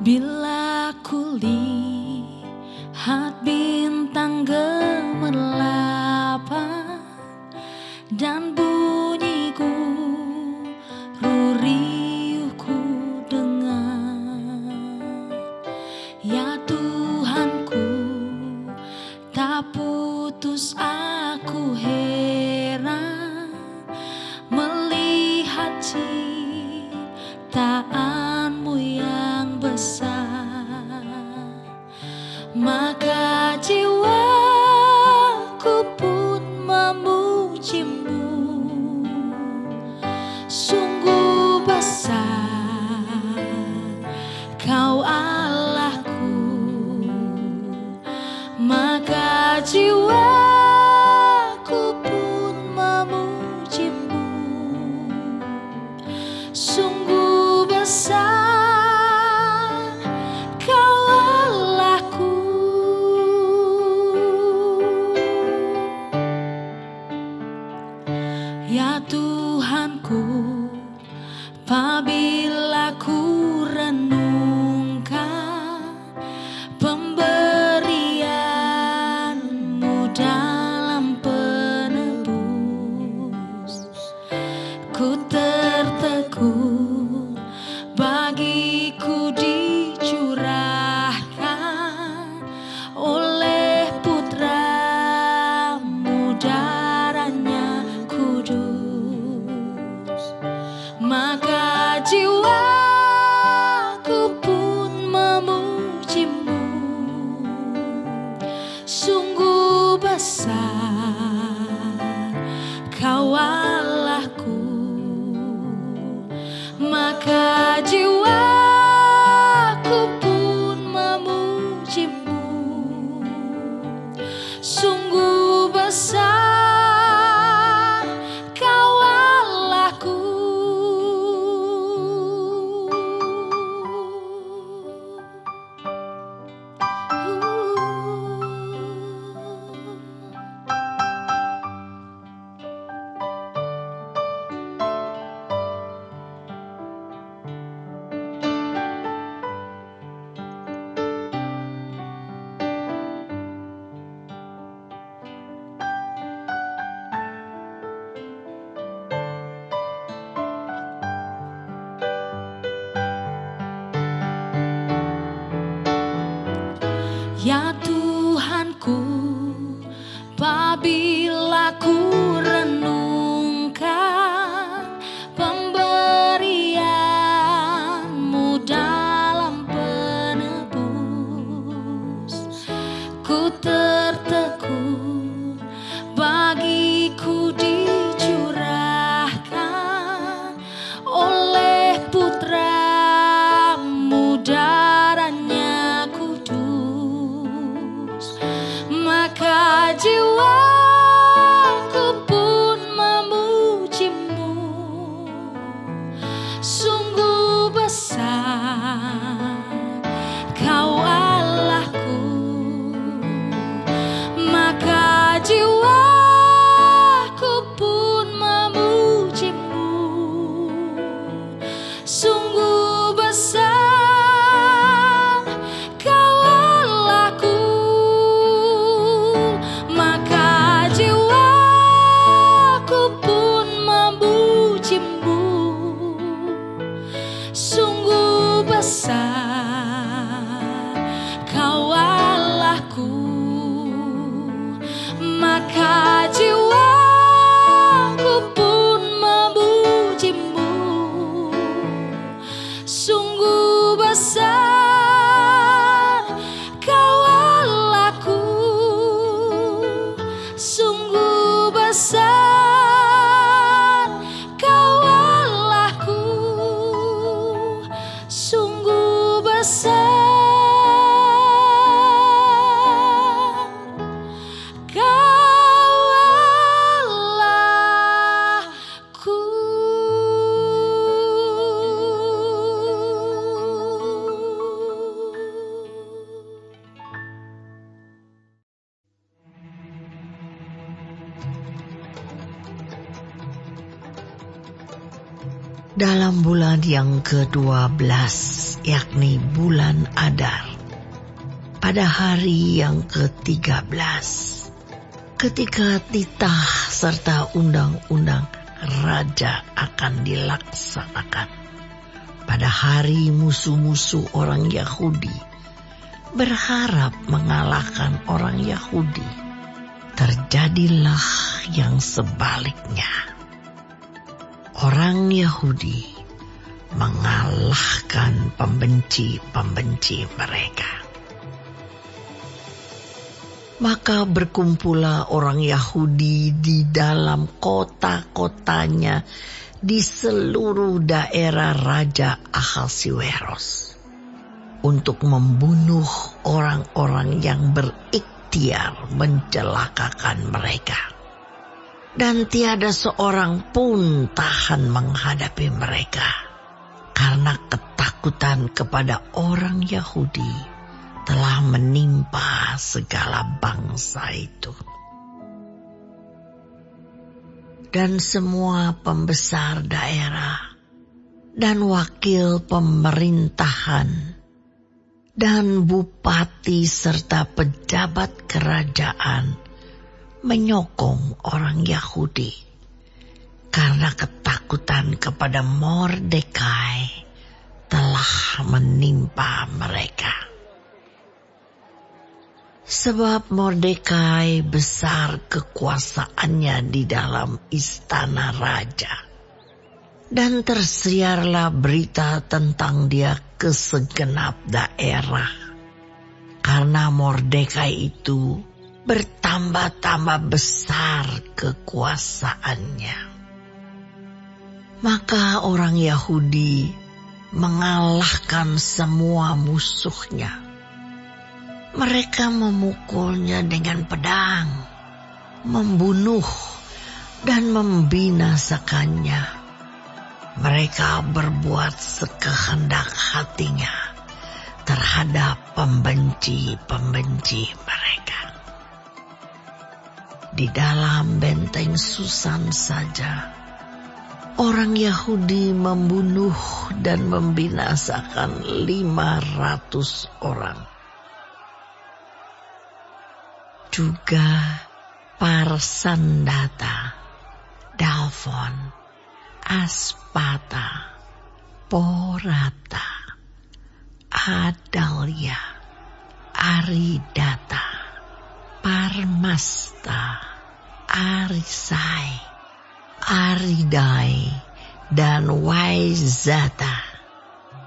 Bila kulihat bintang gemerlapan dan bunyiku riuhku dengar, ya Tuhanku, tak putus aku heran melihat ciptaanmu yang besar. Maka jiwaku pun memujimu, sungguh besar Kau Allahku. Maka jiwaku pun memujimu, sungguh besar Kau Allahku. Ya Tuhanku, apabila ku renungkan pemberian-Mu dalam penebus, ku tertegun bagiku dicurahkan oleh Putra-Mu darahnya kudus. Maka jiwaku pun memujimu, sungguh besar Kau Allahku. Maka jiwaku pun memujimu, sungguh besar Kau Allahku. Ya Tuhanku, apabila ku renungkan pemberian-Mu dalam penebus, ku tertegun bagiku dicurahkan oleh Putra-Mu darahnya kudus. Maka jiwaku pun memujimu, sungguh besar Kau Allahku. Dalam bulan yang ke-12, yakni bulan Adar, pada hari yang ke-13, ketika titah serta undang-undang raja akan dilaksanakan, pada hari musuh-musuh orang Yahudi berharap mengalahkan orang Yahudi, terjadilah yang sebaliknya. Orang Yahudi mengalahkan pembenci-pembenci mereka. Maka berkumpullah orang Yahudi di dalam kota-kotanya di seluruh daerah Raja Ahasiweros untuk membunuh orang-orang yang berikhtiar mencelakakan mereka. Dan tiada seorang pun tahan menghadapi mereka, karena ketakutan kepada orang Yahudi telah menimpa segala bangsa itu. Dan semua pembesar daerah dan wakil pemerintahan dan bupati serta pejabat kerajaan menyokong orang Yahudi karena ketakutan kepada Mordekai telah menimpa mereka. Sebab Mordekai besar kekuasaannya di dalam istana raja, dan tersiarlah berita tentang dia ke segenap daerah, karena Mordekai itu bertambah-tambah besar kekuasaannya. Maka orang Yahudi mengalahkan semua musuhnya. Mereka memukulnya dengan pedang, membunuh dan membinasakannya. Mereka berbuat sekehendak hatinya terhadap pembenci-pembenci mereka. Di dalam benteng Susan saja, orang Yahudi membunuh dan membinasakan 500 orang. Juga Parsandata, Dalfon, Aspata, Porata, Adalia, Aridata, Parmasta, Arisai, Aridai, dan Waizata,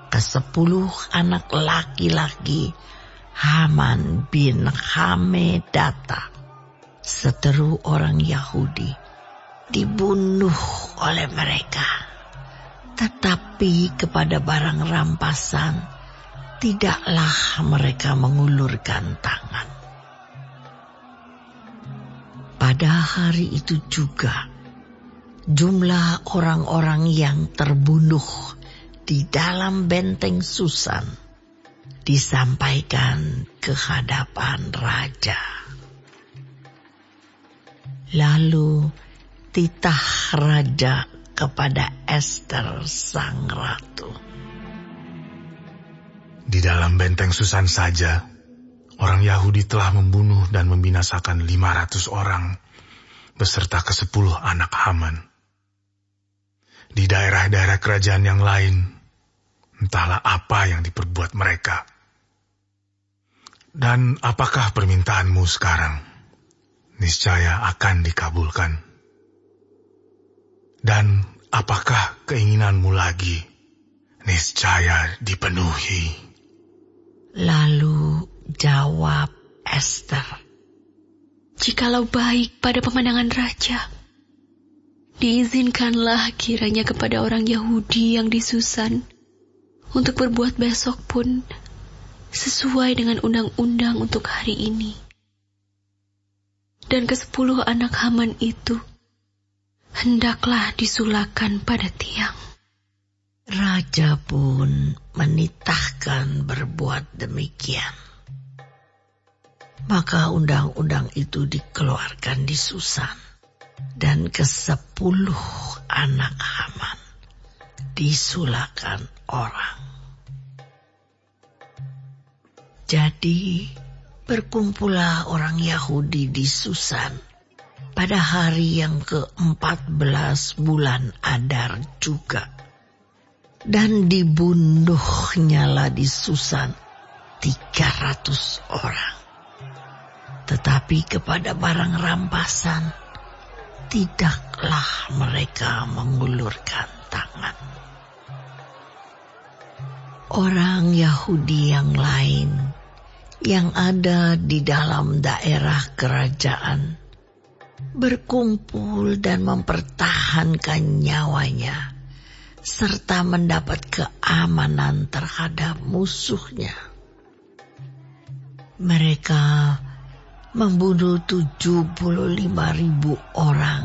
ke-10 anak laki-laki Haman bin Hamedata, seteru orang Yahudi, dibunuh oleh mereka. Tetapi kepada barang rampasan tidaklah mereka mengulurkan tangan. Pada hari itu juga, jumlah orang-orang yang terbunuh di dalam benteng Susan disampaikan ke hadapan raja. Lalu titah raja kepada Ester sang ratu. Di dalam benteng Susan saja, orang Yahudi telah membunuh dan membinasakan 500 orang, beserta ke-10 anak Haman. Di daerah-daerah kerajaan yang lain, entahlah apa yang diperbuat mereka. Dan apakah permintaanmu sekarang? Niscaya akan dikabulkan. Dan apakah keinginanmu lagi? Niscaya dipenuhi. Lalu jawab Ester, Jikalau baik pada pemandangan raja, diizinkanlah kiranya kepada orang Yahudi yang di Susan untuk berbuat besok pun sesuai dengan undang-undang untuk hari ini. Dan ke-10 anak Haman itu hendaklah disulakan pada tiang. Raja pun menitahkan berbuat demikian. Maka undang-undang itu dikeluarkan di Susan, dan ke-10 anak Haman disulakan orang. Jadi berkumpullah orang Yahudi di Susan pada hari yang ke-14 bulan Adar juga. Dan dibunuhnyalah di Susan 300 orang. Tetapi kepada barang rampasan tidaklah mereka mengulurkan tangan. Orang Yahudi yang lain yang ada di dalam daerah kerajaan berkumpul dan mempertahankan nyawanya serta mendapat keamanan terhadap musuhnya. Mereka membunuh 75.000 orang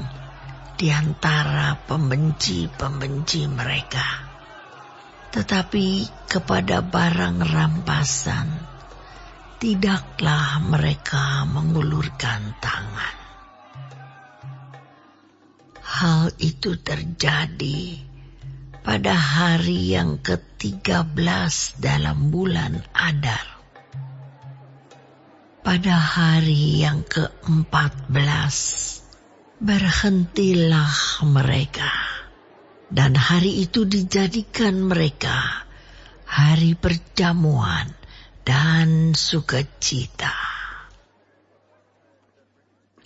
di antara pembenci-pembenci mereka. Tetapi kepada barang rampasan tidaklah mereka mengulurkan tangan. Hal itu terjadi pada hari yang ke-13 dalam bulan Adar. Pada hari yang ke-14 berhentilah mereka, dan hari itu dijadikan mereka hari perjamuan dan sukacita.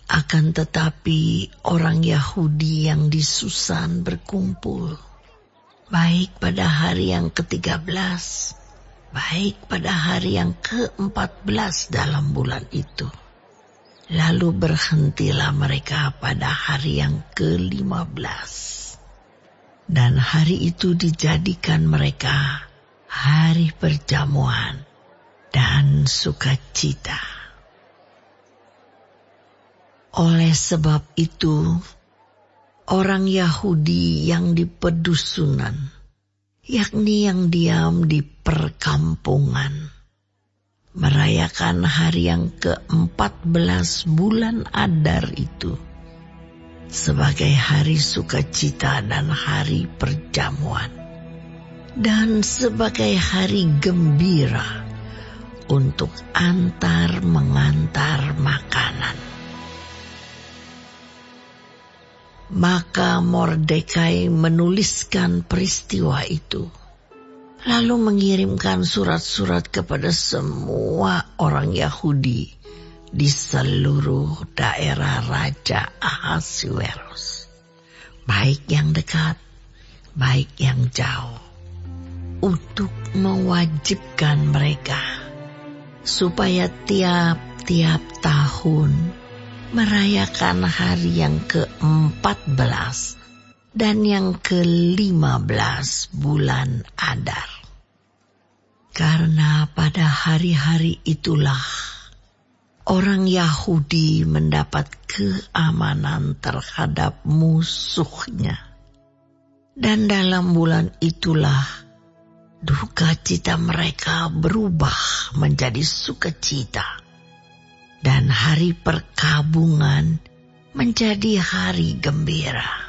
Akan tetapi orang Yahudi yang di Susan berkumpul, baik pada hari yang ke-13, baik pada hari yang ke-14 dalam bulan itu. Lalu berhentilah mereka pada hari yang ke-15. Dan hari itu dijadikan mereka hari perjamuan dan sukacita. Oleh sebab itu, orang Yahudi yang di pedusunan, yakni yang diam di perkampungan, merayakan hari yang ke-14 bulan Adar itu sebagai hari sukacita dan hari perjamuan, dan sebagai hari gembira untuk antar mengantar makanan. Maka Mordekai menuliskan peristiwa itu, lalu mengirimkan surat-surat kepada semua orang Yahudi di seluruh daerah Raja Ahasuerus, baik yang dekat, baik yang jauh, untuk mewajibkan mereka supaya tiap-tiap tahun merayakan hari yang ke-14 dan yang ke-15 bulan Adar. Karena pada hari-hari itulah orang Yahudi mendapat keamanan terhadap musuhnya. Dan dalam bulan itulah duka cita mereka berubah menjadi sukacita. Dan hari perkabungan menjadi hari gembira.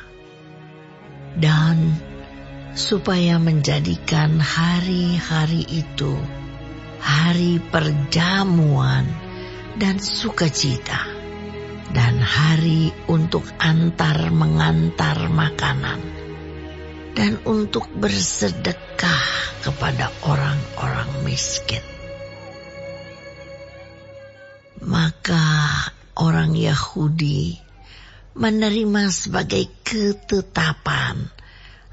Dan supaya menjadikan hari-hari itu hari perjamuan dan sukacita, dan hari untuk antar mengantar makanan, dan untuk bersedekah kepada orang-orang miskin. Maka orang Yahudi menerima sebagai ketetapan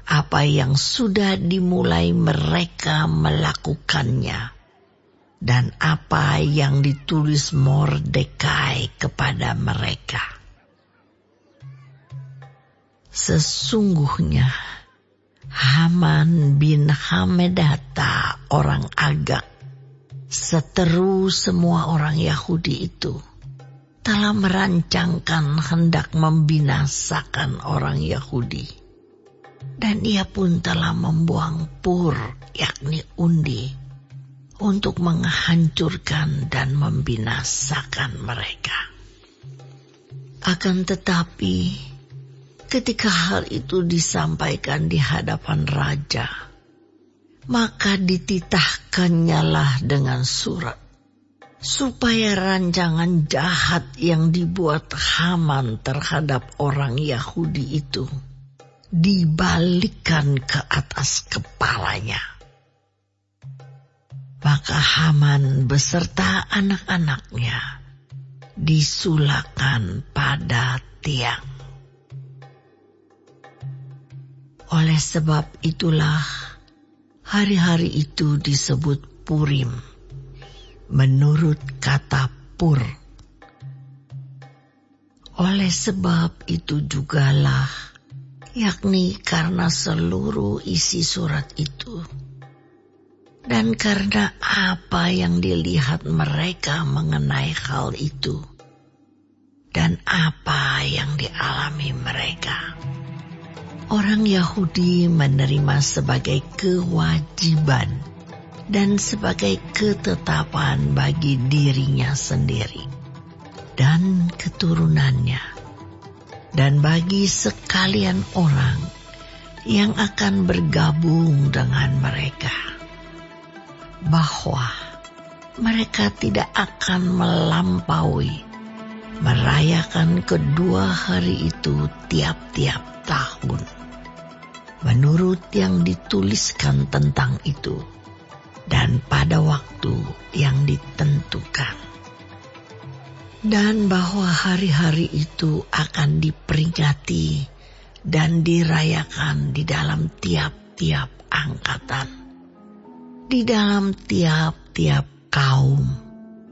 apa yang sudah dimulai mereka melakukannya, dan apa yang ditulis Mordekai kepada mereka. Sesungguhnya Haman bin Hamedata orang Agag, seteru semua orang Yahudi itu, telah merancangkan hendak membinasakan orang Yahudi. Dan ia pun telah membuang pur, yakni undi, untuk menghancurkan dan membinasakan mereka. Akan tetapi, Ketika hal itu disampaikan di hadapan raja, maka dititahkannya lah dengan surat, supaya rancangan jahat yang dibuat Haman terhadap orang Yahudi itu dibalikkan ke atas kepalanya. Maka Haman beserta anak-anaknya disulakan pada tiang. Oleh sebab itulah hari-hari itu disebut Purim, menurut kata pur. Oleh sebab itu jugalah, yakni karena seluruh isi surat itu, dan karena apa yang dilihat mereka mengenai hal itu, dan apa yang dialami mereka, orang Yahudi menerima sebagai kewajiban dan sebagai ketetapan bagi dirinya sendiri dan keturunannya, dan bagi sekalian orang yang akan bergabung dengan mereka, bahwa mereka tidak akan melampaui merayakan kedua hari itu tiap-tiap tahun, menurut yang dituliskan tentang itu, dan pada waktu yang ditentukan. Dan bahwa hari-hari itu akan diperingati dan dirayakan di dalam tiap-tiap angkatan, di dalam tiap-tiap kaum,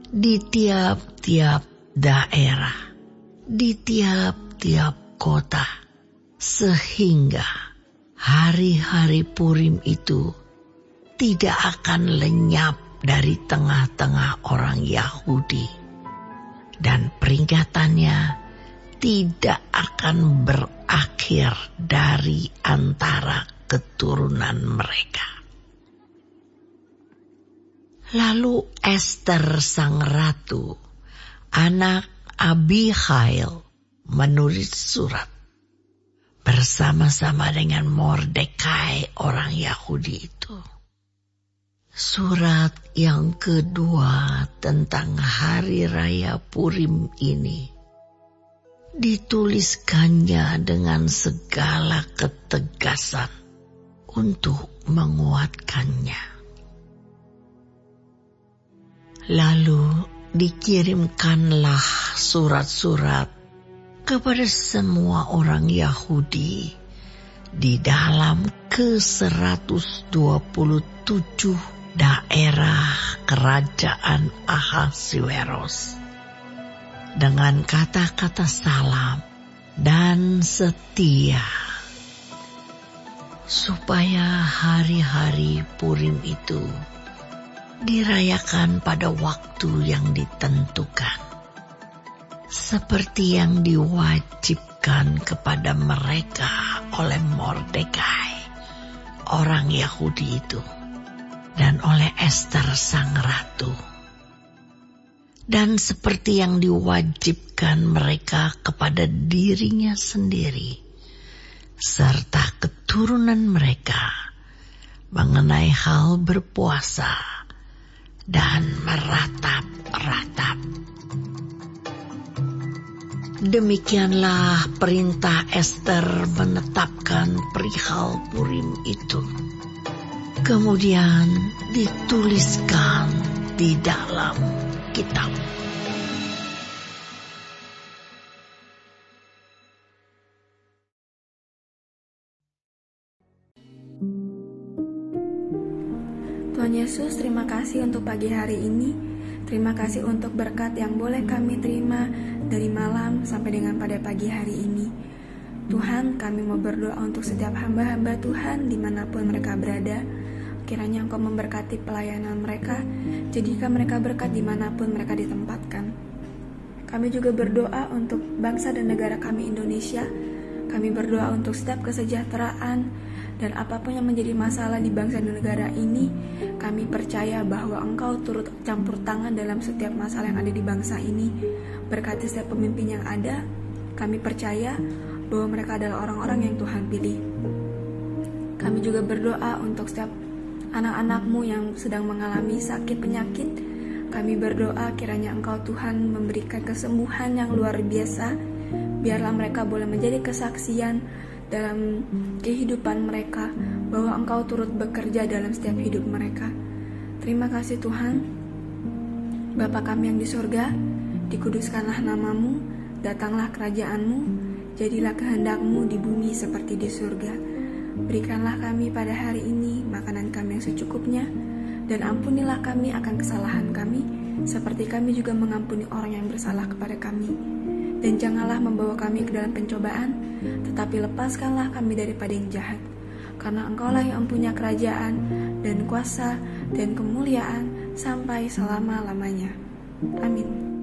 di tiap-tiap daerah, di tiap-tiap kota, sehingga hari-hari Purim itu tidak akan lenyap dari tengah-tengah orang Yahudi, dan peringatannya tidak akan berakhir dari antara keturunan mereka. Lalu Ester sang ratu, anak Abihail, menulis surat bersama-sama dengan Mordekai orang Yahudi itu. Surat yang kedua tentang hari raya Purim ini dituliskannya dengan segala ketegasan untuk menguatkannya. Lalu dikirimkanlah surat-surat kepada semua orang Yahudi di dalam ke-127 daerah kerajaan Ahasuerus, dengan kata-kata salam dan setia, supaya hari-hari Purim itu dirayakan pada waktu yang ditentukan, seperti yang diwajibkan kepada mereka oleh Mordekai, orang Yahudi itu, dan oleh Ester sang ratu, dan seperti yang diwajibkan mereka kepada dirinya sendiri serta keturunan mereka mengenai hal berpuasa dan meratap-ratap. Demikianlah perintah Ester menetapkan perihal Purim itu. Kemudian dituliskan di dalam kitab. Tuhan Yesus, terima kasih untuk pagi hari ini. Terima kasih untuk berkat yang boleh kami terima dari malam sampai dengan pada pagi hari ini. Tuhan, kami mau berdoa untuk setiap hamba-hamba Tuhan dimanapun mereka berada. Kiranya Engkau memberkati pelayanan mereka, jadikan mereka berkat dimanapun mereka ditempatkan. Kami juga berdoa untuk bangsa dan negara kami Indonesia. Kami berdoa untuk setiap kesejahteraan dan apapun yang menjadi masalah di bangsa dan negara ini. Kami percaya bahwa Engkau turut campur tangan dalam setiap masalah yang ada di bangsa ini. Berkati setiap pemimpin yang ada. Kami percaya bahwa mereka adalah orang-orang yang Tuhan pilih. Kami juga berdoa untuk setiap anak-anak-Mu yang sedang mengalami sakit penyakit. Kami berdoa kiranya Engkau Tuhan memberikan kesembuhan yang luar biasa. Biarlah mereka boleh menjadi kesaksian dalam kehidupan mereka bahwa Engkau turut bekerja dalam setiap hidup mereka. Terima kasih Tuhan. Bapa kami yang di surga, dikuduskanlah nama-Mu, datanglah kerajaan-Mu, jadilah kehendak-Mu di bumi seperti di surga. Berikanlah kami pada hari ini makanan kami yang secukupnya, dan ampunilah kami akan kesalahan kami, seperti kami juga mengampuni orang yang bersalah kepada kami. Dan janganlah membawa kami ke dalam pencobaan, tetapi lepaskanlah kami daripada yang jahat. Karena Engkaulah yang mempunyai kerajaan, dan kuasa, dan kemuliaan, sampai selama-lamanya. Amin.